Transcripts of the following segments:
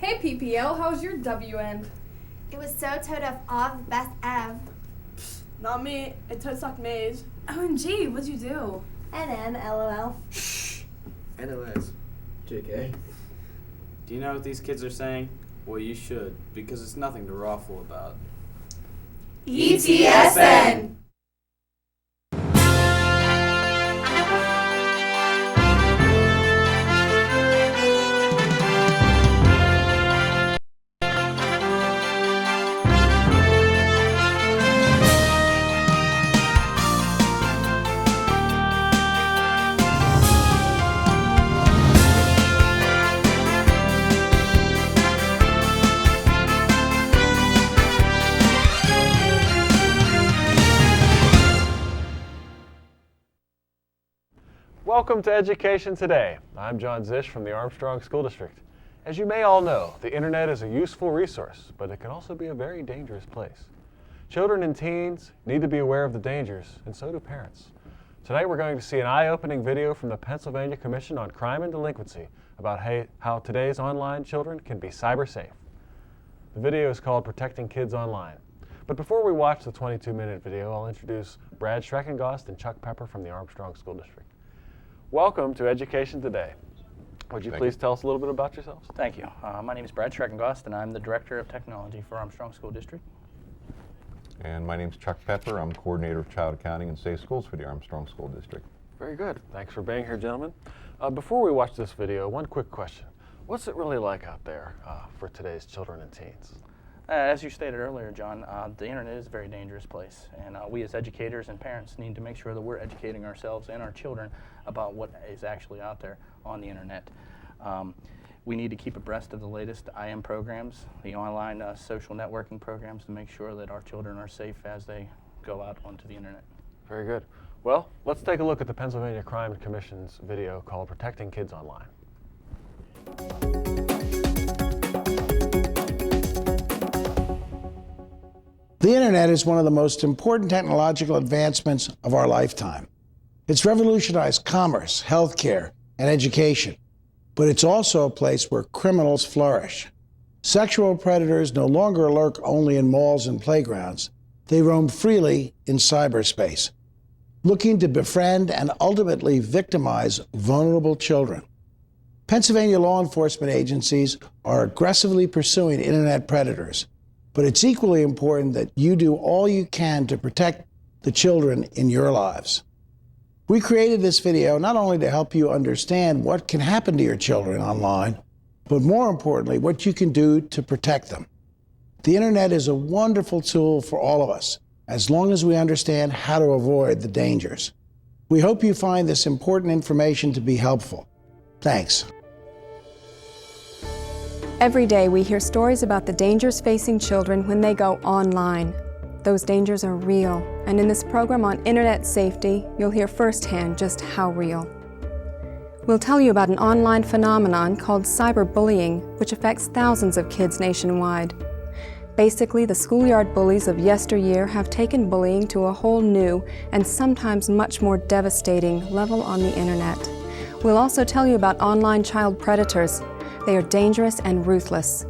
Hey PPO, how was your W end? It was so of best ev. Not me, it sucked maze. OMG, what'd you do? NN, LOL. NLS. JK. Do you know what these kids are saying? Well, you should, because it's nothing to raffle about. ETSN! Welcome to Education Today. I'm John Zish from the Armstrong School District. As you may all know, the internet is a useful resource, but it can also be a very dangerous place. Children and teens need to be aware of the dangers, and so do parents. Tonight we're going to see an eye-opening video from the Pennsylvania Commission on Crime and Delinquency about how today's online children can be cyber safe. The video is called Protecting Kids Online. But before we watch the 22-minute video, I'll introduce Brad Schreckengost and Chuck Pepper from the Armstrong School District. Welcome to Education Today. Would you please tell us a little bit about yourselves? Thank you. My name is Brad Schreckengost, and I'm the Director of Technology for Armstrong School District. And my name is Chuck Pepper. I'm Coordinator of Child Accounting and Safe Schools for the Armstrong School District. Very good. Thanks for being here, gentlemen. Before we watch this video, one quick question. What's it really like out there for today's children and teens? As you stated earlier, John, the internet is a very dangerous place, and we as educators and parents need to make sure that we're educating ourselves and our children about what is actually out there on the internet. We need to keep abreast of the latest IM programs, the online social networking programs, to make sure that our children are safe as they go out onto the internet. Very good. Well, let's take a look at the Pennsylvania Crime Commission's video called Protecting Kids Online. The internet is one of the most important technological advancements of our lifetime. It's revolutionized commerce, healthcare, and education. But it's also a place where criminals flourish. Sexual predators no longer lurk only in malls and playgrounds. They roam freely in cyberspace, looking to befriend and ultimately victimize vulnerable children. Pennsylvania law enforcement agencies are aggressively pursuing internet predators. But it's equally important that you do all you can to protect the children in your lives. We created this video not only to help you understand what can happen to your children online, but more importantly, what you can do to protect them. The internet is a wonderful tool for all of us, as long as we understand how to avoid the dangers. We hope you find this important information to be helpful. Thanks. Every day we hear stories about the dangers facing children when they go online. Those dangers are real, and in this program on internet safety, you'll hear firsthand just how real. We'll tell you about an online phenomenon called cyberbullying, which affects thousands of kids nationwide. Basically, the schoolyard bullies of yesteryear have taken bullying to a whole new and sometimes much more devastating level on the internet. We'll also tell you about online child predators. They are dangerous and ruthless.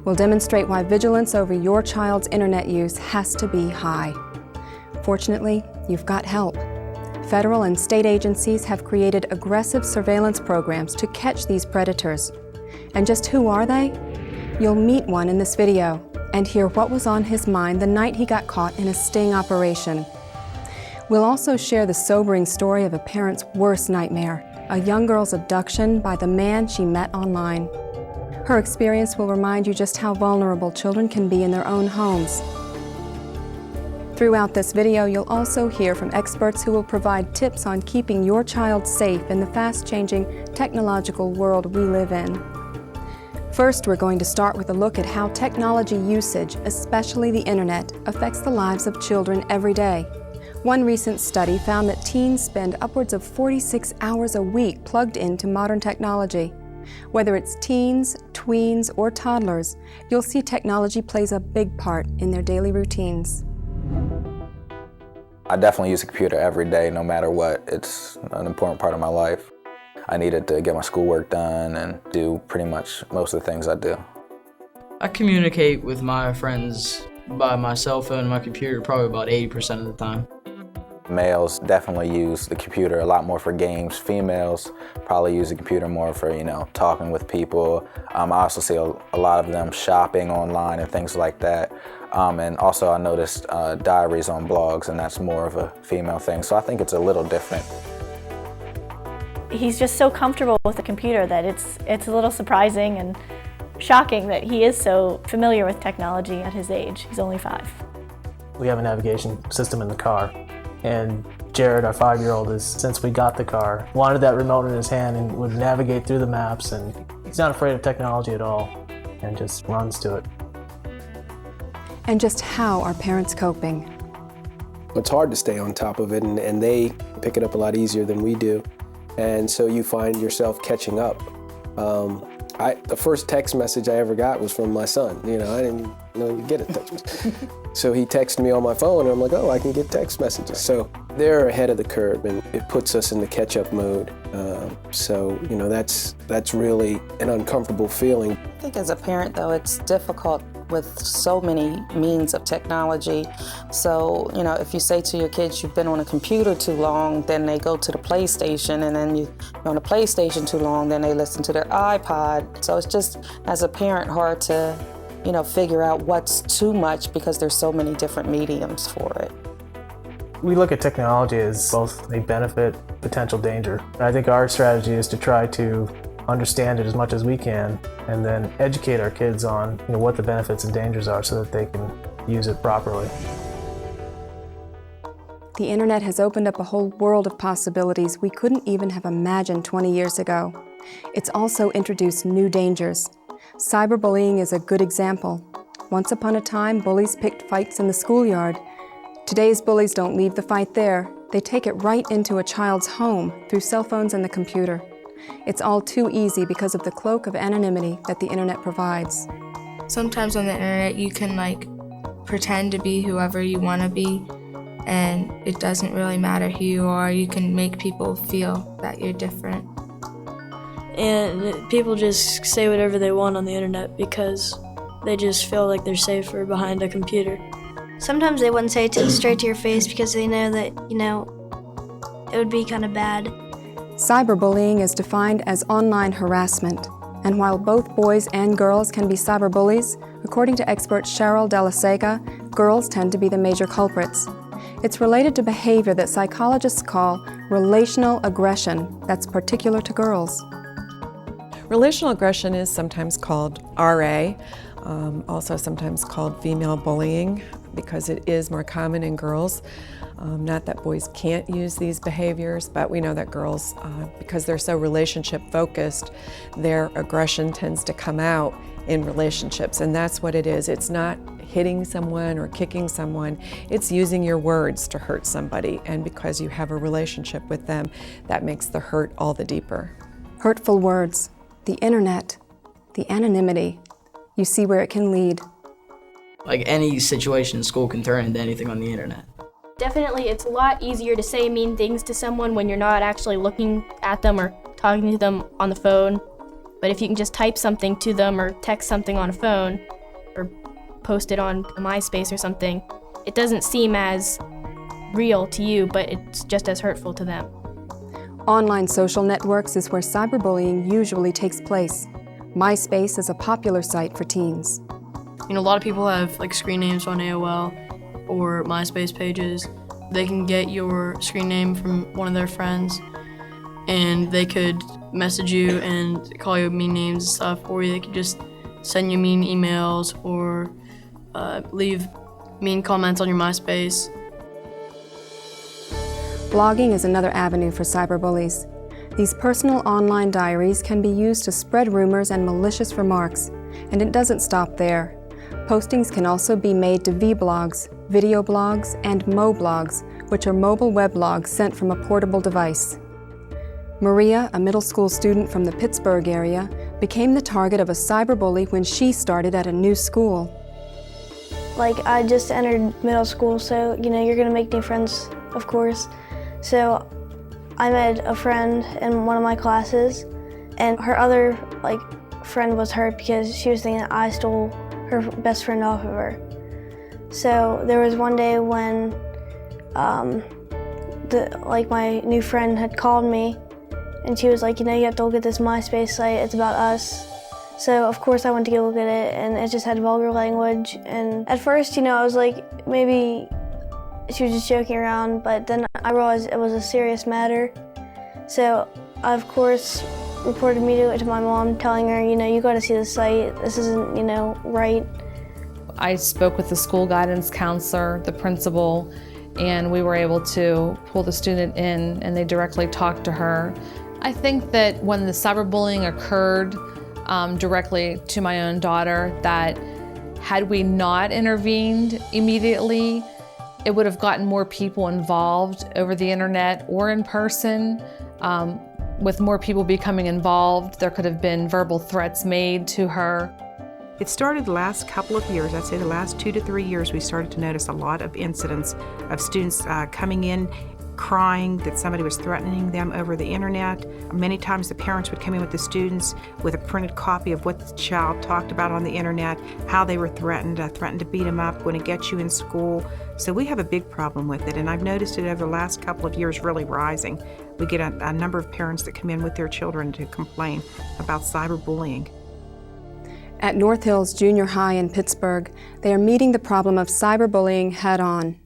We'll demonstrate why vigilance over your child's internet use has to be high. Fortunately, you've got help. Federal and state agencies have created aggressive surveillance programs to catch these predators. And just who are they? You'll meet one in this video and hear what was on his mind the night he got caught in a sting operation. We'll also share the sobering story of a parent's worst nightmare, a young girl's abduction by the man she met online. Her experience will remind you just how vulnerable children can be in their own homes. Throughout this video, you'll also hear from experts who will provide tips on keeping your child safe in the fast-changing technological world we live in. First, we're going to start with a look at how technology usage, especially the internet, affects the lives of children every day. One recent study found that teens spend upwards of 46 hours a week plugged into modern technology. Whether it's teens, tweens, or toddlers, you'll see technology plays a big part in their daily routines. I definitely use a computer every day, no matter what. It's an important part of my life. I need it to get my schoolwork done and do pretty much most of the things I do. I communicate with my friends by my cell phone and my computer probably about 80% of the time. Males definitely use the computer a lot more for games. Females probably use the computer more for, talking with people. I also see a lot of them shopping online and things like that. And also I noticed diaries on blogs, and that's more of a female thing. So I think it's a little different. He's just so comfortable with the computer that it's a little surprising and shocking that he is so familiar with technology at his age. He's only 5. We have a navigation system in the car, and Jared, our 5-year-old, is, since we got the car, wanted that remote in his hand and would navigate through the maps, and he's not afraid of technology at all and just runs to it. And just how are parents coping? It's hard to stay on top of it, and they pick it up a lot easier than we do, and so you find yourself catching up. The first text message I ever got was from my son. I didn't know you get a text message. So he texted me on my phone, and I'm like, oh, I can get text messages. So they're ahead of the curve, and it puts us in the catch-up mode. That's really an uncomfortable feeling. I think as a parent, though, it's difficult with so many means of technology. So, if you say to your kids you've been on a computer too long, then they go to the PlayStation, and then you're on the PlayStation too long, then they listen to their iPod. So it's just, as a parent, hard to, figure out what's too much because there's so many different mediums for it. We look at technology as both a benefit, potential danger. I think our strategy is to try to understand it as much as we can, and then educate our kids on what the benefits and dangers are so that they can use it properly. The internet has opened up a whole world of possibilities we couldn't even have imagined 20 years ago. It's also introduced new dangers. Cyberbullying is a good example. Once upon a time, bullies picked fights in the schoolyard. Today's bullies don't leave the fight there. They take it right into a child's home through cell phones and the computer. It's all too easy because of the cloak of anonymity that the internet provides. Sometimes on the internet you can pretend to be whoever you want to be, and it doesn't really matter who you are. You can make people feel that you're different. And people just say whatever they want on the internet because they just feel like they're safer behind a computer. Sometimes they wouldn't say it straight to your face because they know that, it would be kind of bad. Cyberbullying is defined as online harassment, and while both boys and girls can be cyberbullies, according to expert Cheryl De La Sega, girls tend to be the major culprits. It's related to behavior that psychologists call relational aggression that's particular to girls. Relational aggression is sometimes called RA, also sometimes called female bullying, because it is more common in girls. Not that boys can't use these behaviors, but we know that girls, because they're so relationship focused, their aggression tends to come out in relationships, and that's what it is. It's not hitting someone or kicking someone, it's using your words to hurt somebody, and because you have a relationship with them, that makes the hurt all the deeper. Hurtful words, the internet, the anonymity, you see where it can lead. Any situation in school can turn into anything on the internet. Definitely, it's a lot easier to say mean things to someone when you're not actually looking at them or talking to them on the phone. But if you can just type something to them or text something on a phone or post it on MySpace or something, it doesn't seem as real to you, but it's just as hurtful to them. Online social networks is where cyberbullying usually takes place. MySpace is a popular site for teens. A lot of people have screen names on AOL or MySpace pages. They can get your screen name from one of their friends, and they could message you and call you mean names and stuff, or they could just send you mean emails or leave mean comments on your MySpace. Blogging is another avenue for cyberbullies. These personal online diaries can be used to spread rumors and malicious remarks, and it doesn't stop there. Postings can also be made to vlogs, video blogs, and moblogs, which are mobile weblogs sent from a portable device. Maria, a middle school student from the Pittsburgh area, became the target of a cyberbully when she started at a new school. I just entered middle school, so you're gonna make new friends, of course. So I met a friend in one of my classes, and her other friend was hurt because she was thinking that I stole her best friend off of her. So there was one day when my new friend had called me, and she was like, you have to look at this MySpace site, it's about us. So of course I went to go look at it, and it just had vulgar language. And at first, I was like, maybe she was just joking around, but then I realized it was a serious matter. So I, of course, reported immediately to my mom, telling her, you gotta see the site, this isn't, right. I spoke with the school guidance counselor, the principal, and we were able to pull the student in, and they directly talked to her. I think that when the cyberbullying occurred directly to my own daughter, that had we not intervened immediately, it would have gotten more people involved over the internet or in person. With more people becoming involved, there could have been verbal threats made to her. It started the last couple of years, I'd say the last 2 to 3 years, we started to notice a lot of incidents of students coming in crying that somebody was threatening them over the internet. Many times the parents would come in with the students with a printed copy of what the child talked about on the internet, how they were threatened to beat them up, going to get you in school. So we have a big problem with it, and I've noticed it over the last couple of years really rising. We get a number of parents that come in with their children to complain about cyberbullying. At North Hills Junior High in Pittsburgh, they are meeting the problem of cyberbullying head-on.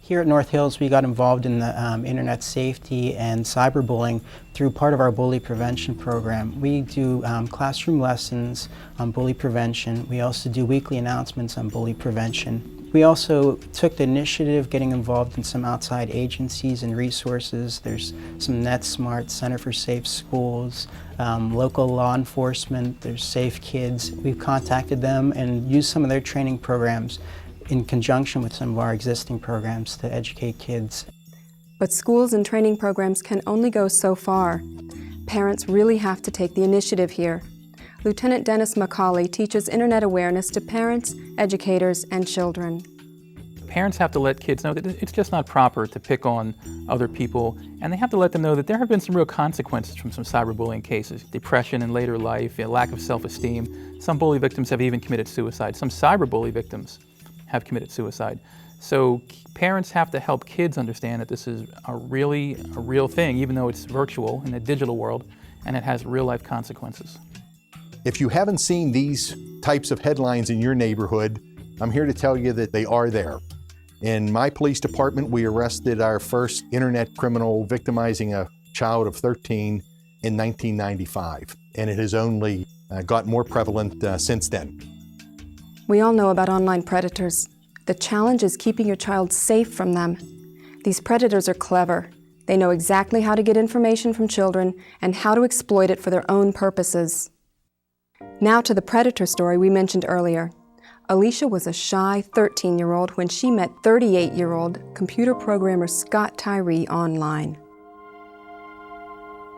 Here at North Hills, we got involved in the internet safety and cyberbullying through part of our bully prevention program. We do classroom lessons on bully prevention. We also do weekly announcements on bully prevention. We also took the initiative getting involved in some outside agencies and resources. There's some NetSmart, Center for Safe Schools, local law enforcement, there's Safe Kids. We've contacted them and used some of their training programs in conjunction with some of our existing programs to educate kids. But schools and training programs can only go so far. Parents really have to take the initiative here. Lieutenant Dennis McCauley teaches internet awareness to parents, educators, and children. Parents have to let kids know that it's just not proper to pick on other people, and they have to let them know that there have been some real consequences from some cyberbullying cases. Depression in later life, lack of self-esteem. Some bully victims have even committed suicide. Some cyberbully victims have committed suicide. So parents have to help kids understand that this is a real thing, even though it's virtual in a digital world, and it has real-life consequences. If you haven't seen these types of headlines in your neighborhood, I'm here to tell you that they are there. In my police department, we arrested our first internet criminal victimizing a child of 13 in 1995, and it has only got more prevalent since then. We all know about online predators. The challenge is keeping your child safe from them. These predators are clever. They know exactly how to get information from children and how to exploit it for their own purposes. Now to the predator story we mentioned earlier. Alicia was a shy 13-year-old when she met 38-year-old computer programmer Scott Tyree online.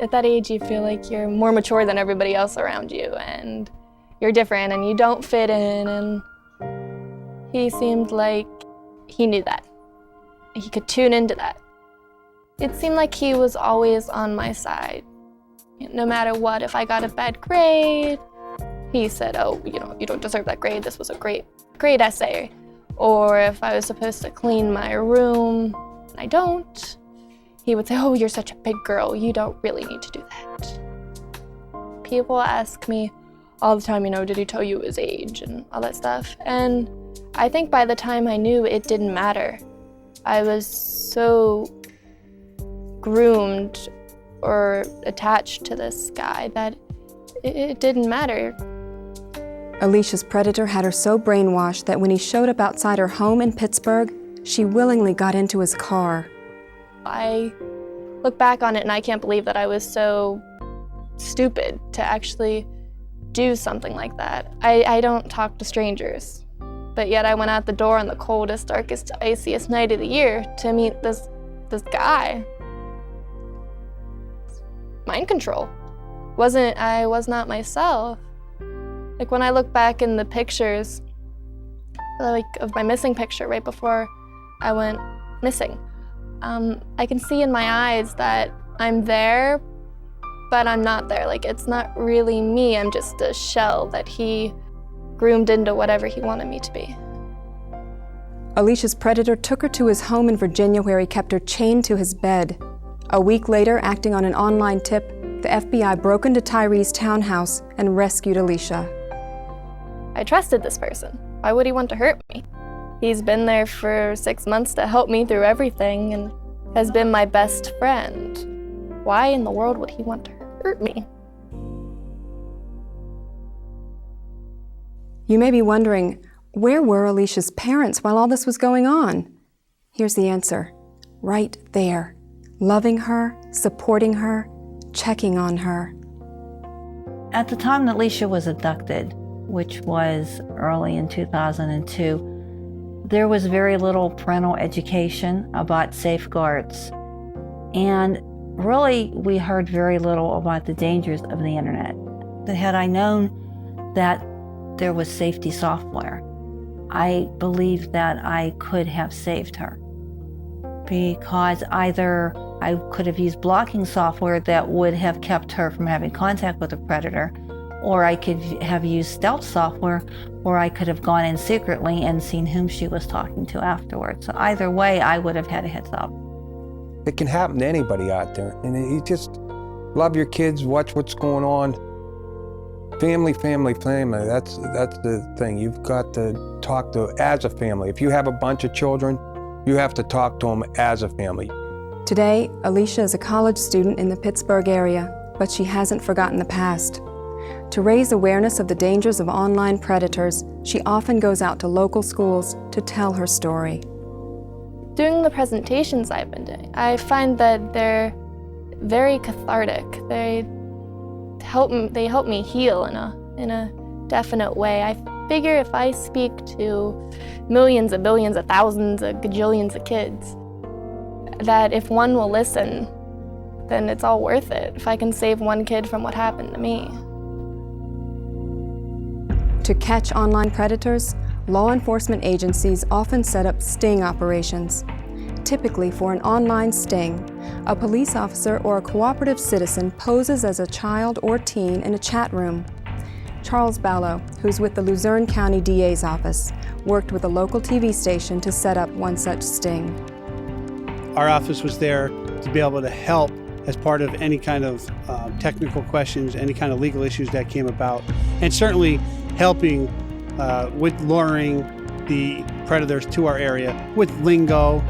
At that age, you feel like you're more mature than everybody else around you, and you're different and you don't fit in, and he seemed like he knew that. He could tune into that. It seemed like he was always on my side. No matter what, if I got a bad grade, he said, oh, you don't deserve that grade, this was a great essay. Or if I was supposed to clean my room, and I don't, he would say, oh, you're such a big girl, you don't really need to do that. People ask me all the time, did he tell you his age and all that stuff? And I think by the time I knew, it didn't matter. I was so groomed or attached to this guy that it didn't matter. Alicia's predator had her so brainwashed that when he showed up outside her home in Pittsburgh, she willingly got into his car. I look back on it and I can't believe that I was so stupid to actually do something like that. I don't talk to strangers, but yet I went out the door on the coldest, darkest, iciest night of the year to meet this guy. Mind control. I was not myself. Like when I look back in the pictures, like of my missing picture right before I went missing, I can see in my eyes that I'm there, but I'm not there. Like it's not really me, I'm just a shell that he groomed into whatever he wanted me to be. Alicia's predator took her to his home in Virginia where he kept her chained to his bed. A week later, acting on an online tip, the FBI broke into Tyree's townhouse and rescued Alicia. I trusted this person. Why would he want to hurt me? He's been there for 6 months to help me through everything and has been my best friend. Why in the world would he want to hurt me? You may be wondering, where were Alicia's parents while all this was going on? Here's the answer. Right there. Loving her, supporting her, checking on her. At the time that Alicia was abducted, which was early in 2002, there was very little parental education about safeguards. And really, we heard very little about the dangers of the internet. Had I known that there was safety software, I believe that I could have saved her. Because either I could have used blocking software that would have kept her from having contact with a predator, or I could have used stealth software, or I could have gone in secretly and seen whom she was talking to afterwards. So either way, I would have had a heads up. It can happen to anybody out there, and you just love your kids, watch what's going on. Family, family, family, that's the thing. You've got to talk to as a family. If you have a bunch of children, you have to talk to them as a family. Today, Alicia is a college student in the Pittsburgh area, but she hasn't forgotten the past. To raise awareness of the dangers of online predators, she often goes out to local schools to tell her story. Doing the presentations I've been doing, I find that they're very cathartic. They help me heal in a definite way. I figure if I speak to millions of billions of thousands of gajillions of kids, that if one will listen, then it's all worth it. If I can save one kid from what happened to me. To catch online predators, law enforcement agencies often set up sting operations. Typically, for an online sting, a police officer or a cooperative citizen poses as a child or teen in a chat room. Charles Ballo, who's with the Luzerne County DA's office, worked with a local TV station to set up one such sting. Our office was there to be able to help as part of any kind of technical questions, any kind of legal issues that came about, and certainly helping with luring the predators to our area with lingo,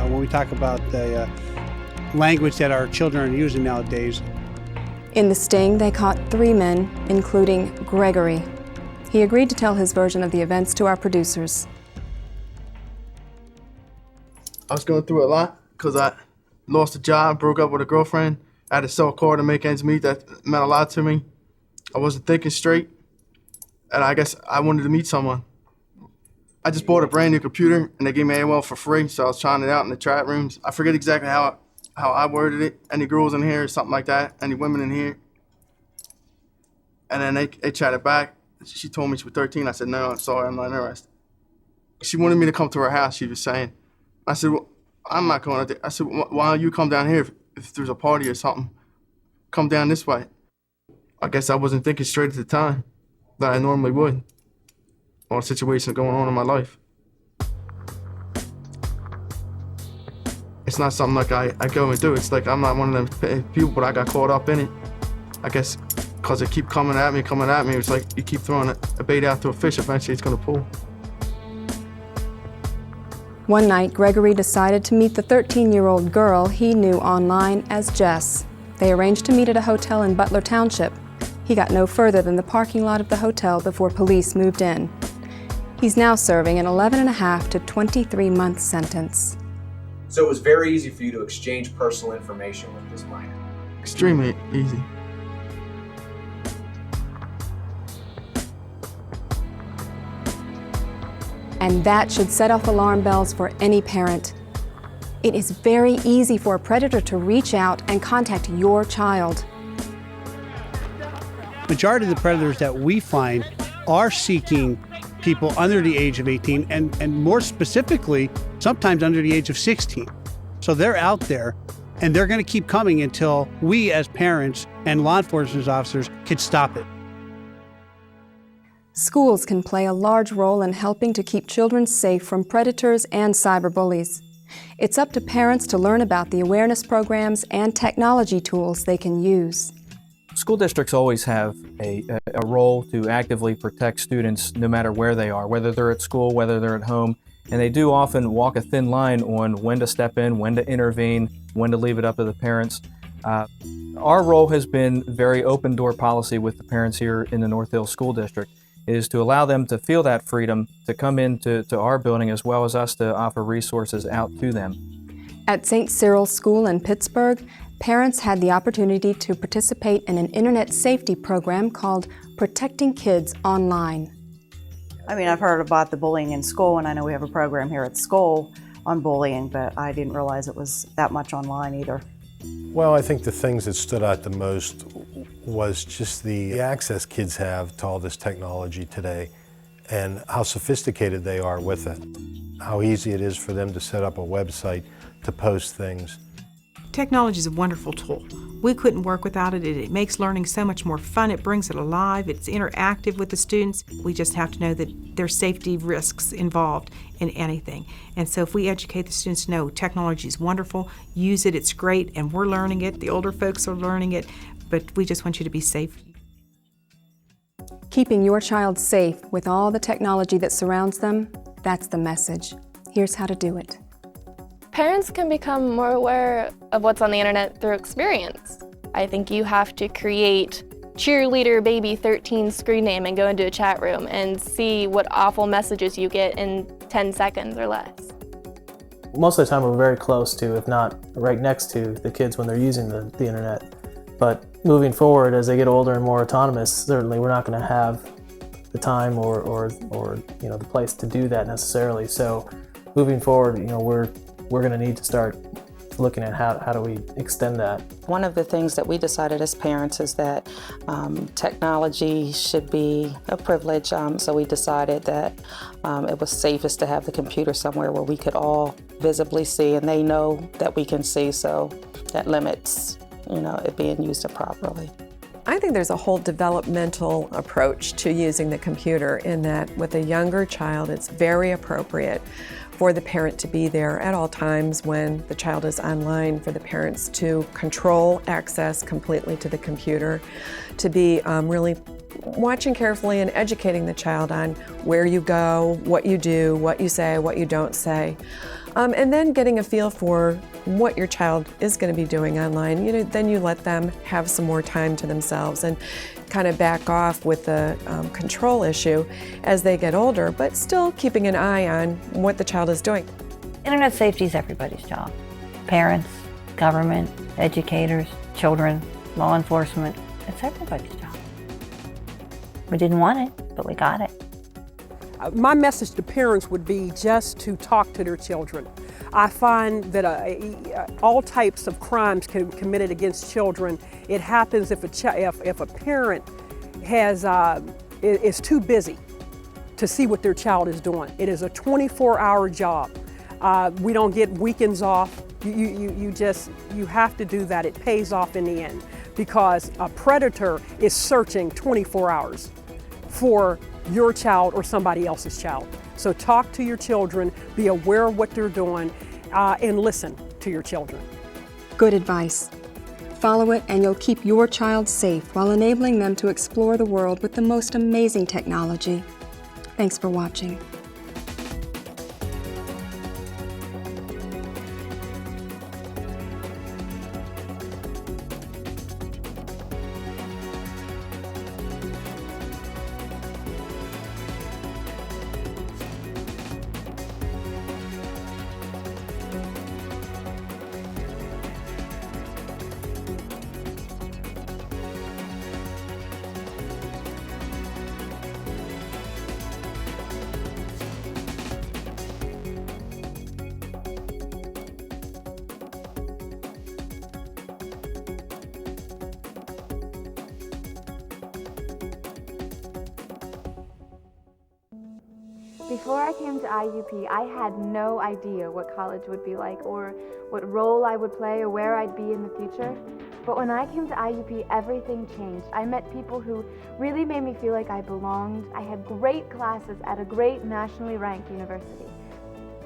when we talk about the language that our children are using nowadays. In the sting, they caught 3 men, including Gregory. He agreed to tell his version of the events to our producers. I was going through a lot because I lost a job, broke up with a girlfriend. I had to sell a car to make ends meet. That meant a lot to me. I wasn't thinking straight, and I guess I wanted to meet someone. I just bought a brand new computer, and they gave me AOL for free, so I was trying it out in the chat rooms. I forget exactly how I worded it. Any girls in here, something like that. Any women in here? And then they chatted back. She told me she was 13. I said, no, I'm sorry, I'm not interested. She wanted me to come to her house, she was saying. I said, well, I'm not going to. I said, why don't you come down here if there's a party or something? Come down this way. I guess I wasn't thinking straight at the time that I normally would. All the situations going on in my life. It's not something like I go and do. It's like I'm not one of them people, but I got caught up in it. I guess because they keep coming at me. It's like you keep throwing a bait out to a fish, eventually it's going to pull. One night, Gregory decided to meet the 13-year-old girl he knew online as Jess. They arranged to meet at a hotel in Butler Township. He got no further than the parking lot of the hotel before police moved in. He's now serving an 11.5 to 23-month sentence. So it was very easy for you to exchange personal information with this minor? Extremely easy. And that should set off alarm bells for any parent. It is very easy for a predator to reach out and contact your child. Majority of the predators that we find are seeking people under the age of 18 and more specifically, sometimes under the age of 16. So they're out there and they're going to keep coming until we as parents and law enforcement officers can stop it. Schools can play a large role in helping to keep children safe from predators and cyberbullies. It's up to parents to learn about the awareness programs and technology tools they can use. School districts always have a role to actively protect students no matter where they are, whether they're at school, whether they're at home, and they do often walk a thin line on when to step in, when to intervene, when to leave it up to the parents. Our role has been very open door policy with the parents here in the North Hills School District, is to allow them to feel that freedom to come into our building as well as us to offer resources out to them. At St. Cyril's School in Pittsburgh, parents had the opportunity to participate in an internet safety program called Protecting Kids Online. I mean, I've heard about the bullying in school, and I know we have a program here at school on bullying, but I didn't realize it was that much online either. Well, I think the things that stood out the most was just the access kids have to all this technology today and how sophisticated they are with it, how easy it is for them to set up a website to post things. Technology is a wonderful tool. We couldn't work without it. It makes learning so much more fun. It brings it alive. It's interactive with the students. We just have to know that there's safety risks involved in anything. And so if we educate the students to know technology is wonderful, use it, it's great, and we're learning it, the older folks are learning it, but we just want you to be safe. Keeping your child safe with all the technology that surrounds them, that's the message. Here's how to do it. Parents can become more aware of what's on the internet through experience. I think you have to create cheerleader baby 13 screen name and go into a chat room and see what awful messages you get in 10 seconds or less. Most of the time we're very close to, if not right next to, the kids when they're using the internet. But moving forward, as they get older and more autonomous, certainly we're not going to have the time or the place to do that necessarily. So moving forward, we're going to need to start looking at how do we extend that. One of the things that we decided as parents is that technology should be a privilege, so we decided that it was safest to have the computer somewhere where we could all visibly see, and they know that we can see, so that limits it being used improperly. I think there's a whole developmental approach to using the computer in that with a younger child, it's very appropriate for the parent to be there at all times when the child is online, for the parents to control access completely to the computer, to be really watching carefully and educating the child on where you go, what you do, what you say, what you don't say. And then getting a feel for what your child is going to be doing online. Then you let them have some more time to themselves and kind of back off with the control issue as they get older, but still keeping an eye on what the child is doing. Internet safety is everybody's job. Parents, government, educators, children, law enforcement. It's everybody's job. We didn't want it, but we got it. My message to parents would be just to talk to their children. I find that all types of crimes committed against children, it happens if a parent is too busy to see what their child is doing. It is a 24-hour job. We don't get weekends off. You have to do that. It pays off in the end because a predator is searching 24 hours for your child or somebody else's child. So talk to your children, be aware of what they're doing, and listen to your children. Good advice. Follow it and you'll keep your child safe while enabling them to explore the world with the most amazing technology. Thanks for watching. Before I came to IUP, I had no idea what college would be like or what role I would play or where I'd be in the future. But when I came to IUP, everything changed. I met people who really made me feel like I belonged. I had great classes at a great nationally ranked university.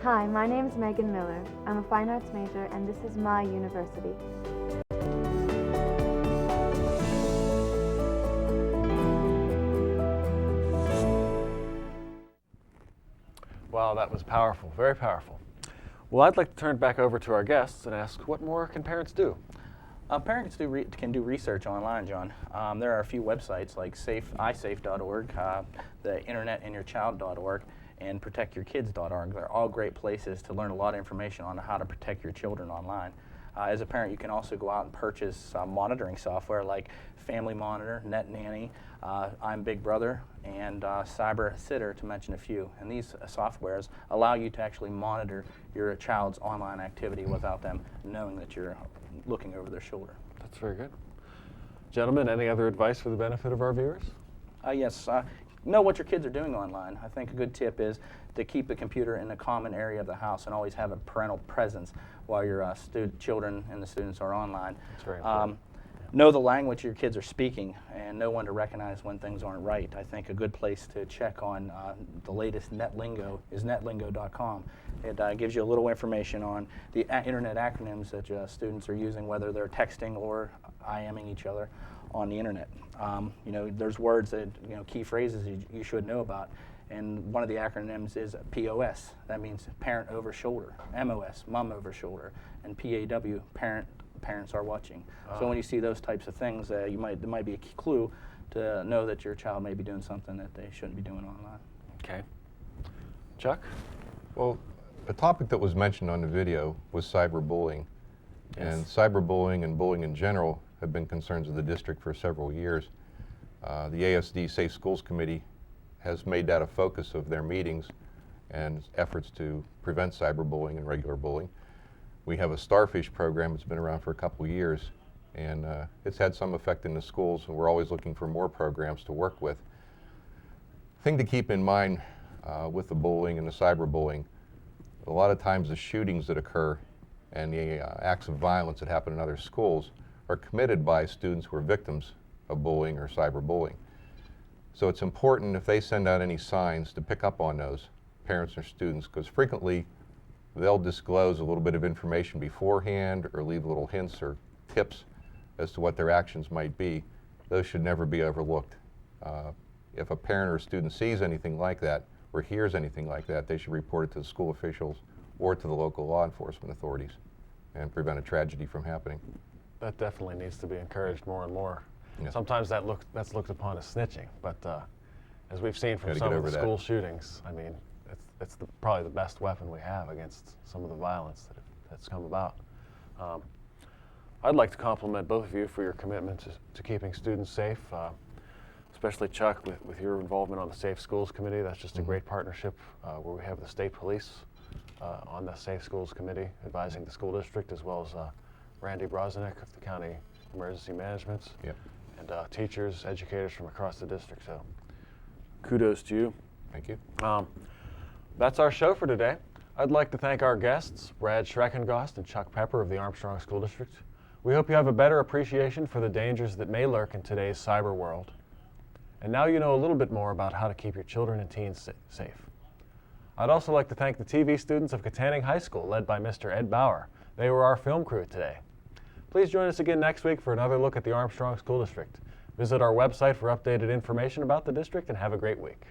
Hi, my name is Megan Miller. I'm a fine arts major, and this is my university. Wow, that was powerful, very powerful. Well, I'd like to turn it back over to our guests and ask, what more can parents do? Parents can do research online, John. There are a few websites like iSafe.org, the internetinyourchild.org, and protectyourkids.org. They're all great places to learn a lot of information on how to protect your children online. As a parent, you can also go out and purchase monitoring software like Family Monitor, Net Nanny, I'm Big Brother, and Cyber Sitter, to mention a few. And these softwares allow you to actually monitor your child's online activity without them knowing that you're looking over their shoulder. That's very good. Gentlemen, any other advice for the benefit of our viewers? Yes. Know what your kids are doing online. I think a good tip is to keep the computer in a common area of the house and always have a parental presence while your children and the students are online. That's very important. Know the language your kids are speaking and know when to recognize when things aren't right. I think a good place to check on the latest net lingo is netlingo.com. It gives you a little information on the internet acronyms that students are using, whether they're texting or IMing each other on the internet. There's words that, key phrases you should know about. And one of the acronyms is POS. That means parent over shoulder. MOS, mom over shoulder. And PAW, parents are watching. So when you see those types of things, there might be a clue to know that your child may be doing something that they shouldn't be doing online. Okay. Chuck? Well, a topic that was mentioned on the video was cyberbullying. Yes. And cyberbullying and bullying in general have been concerns of the district for several years. The ASD Safe Schools Committee has made that a focus of their meetings and efforts to prevent cyberbullying and regular bullying. We have a Starfish program that's been around for a couple of years, and it's had some effect in the schools, and we're always looking for more programs to work with. Thing to keep in mind with the bullying and the cyberbullying, a lot of times the shootings that occur and the acts of violence that happen in other schools are committed by students who are victims of bullying or cyberbullying. So it's important if they send out any signs to pick up on those, parents or students, because frequently they'll disclose a little bit of information beforehand or leave little hints or tips as to what their actions might be. Those should never be overlooked. If a parent or a student sees anything like that or hears anything like that, they should report it to the school officials or to the local law enforcement authorities and prevent a tragedy from happening. That definitely needs to be encouraged more and more. Yeah. Sometimes that's looked upon as snitching, but as we've seen from some of the school shootings, I mean, it's probably the best weapon we have against some of the violence that's come about. I'd like to compliment both of you for your commitment to keeping students safe, especially Chuck with your involvement on the Safe Schools Committee. That's just a great partnership where we have the state police on the Safe Schools Committee advising the school district, as well as Randy Brozenick of the County Emergency Management, yep. and teachers, educators from across the district. So kudos to you. Thank you. That's our show for today. I'd like to thank our guests, Brad Schreckengost and Chuck Pepper of the Armstrong School District. We hope you have a better appreciation for the dangers that may lurk in today's cyber world. And now you know a little bit more about how to keep your children and teens safe. I'd also like to thank the TV students of Katanning High School, led by Mr. Ed Bauer. They were our film crew today. Please join us again next week for another look at the Armstrong School District. Visit our website for updated information about the district, and have a great week.